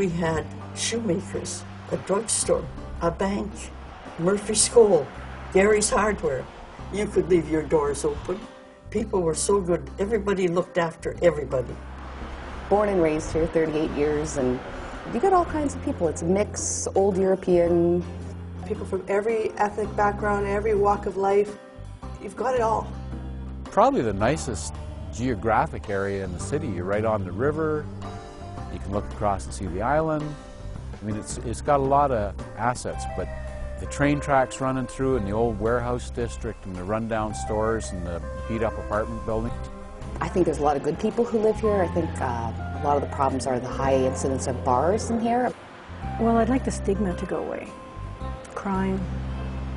we had shoemakers, a drugstore, a bank, Murphy's School, Gary's Hardware. You could leave your doors open. People were so good. Everybody looked after everybody. Born and raised here 38 years, and you got all kinds of people. It's a mix, old European. People from every ethnic background, every walk of life. You've got it all. Probably the nicest geographic area in the city. You're right on the river. You can look across and see the island. I mean, it's got a lot of assets, but the train tracks running through and the old warehouse district and the rundown stores and the beat-up apartment buildings. I think there's a lot of good people who live here. I think a lot of the problems are the high incidence of bars in here. Well, I'd like the stigma to go away. Crime,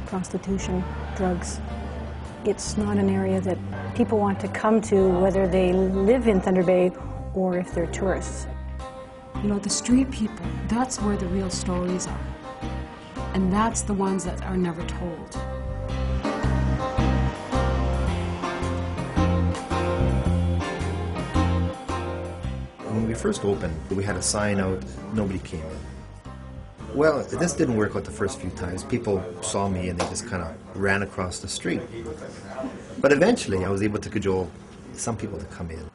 prostitution, drugs. It's not an area that people want to come to, whether they live in Thunder Bay or if they're tourists. You know, the street people, that's where the real stories are. And that's the ones that are never told. When we first opened, we had a sign out, nobody came in. Well, this didn't work out the first few times. People saw me and they just kind of ran across the street. But eventually I was able to cajole some people to come in.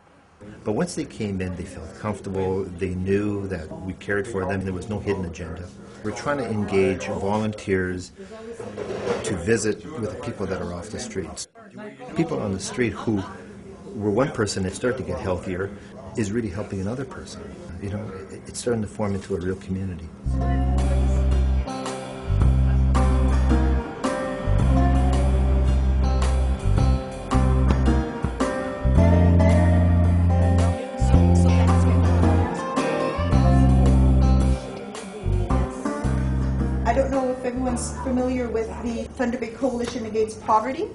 But once they came in, they felt comfortable. They knew that we cared for them. There was no hidden agenda. We're trying to engage volunteers to visit with the people that are off the streets. People on the street who were one person that started to get healthier is really helping another person. You know, it's starting to form into a real community. I don't know if everyone's familiar with the Thunder Bay Coalition Against Poverty.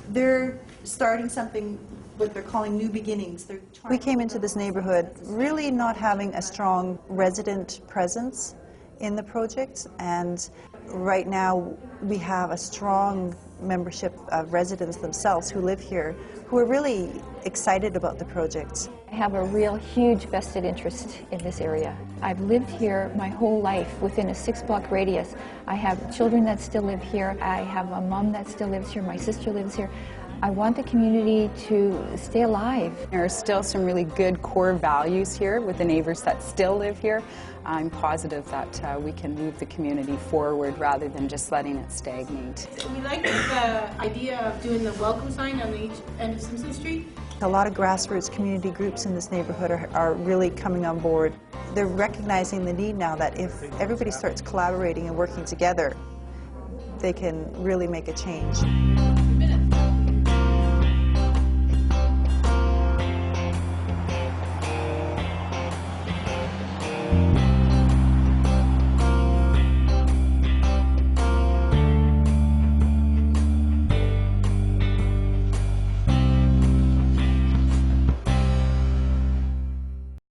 They're starting something what they're calling New Beginnings. We came into this neighborhood really not having a strong resident presence in the project, and right now we have a strong membership of residents themselves who live here who are really excited about the project. I have a real huge vested interest in this area. I've lived here my whole life within a 6-block radius. I have children that still live here. I have a mom that still lives here. My sister lives here. I want the community to stay alive. There are still some really good core values here with the neighbors that still live here. I'm positive that we can move the community forward rather than just letting it stagnate. We like the idea of doing the welcome sign on each end of Simpson Street. A lot of grassroots community groups in this neighborhood are really coming on board. They're recognizing the need now that if everybody starts collaborating and working together, they can really make a change.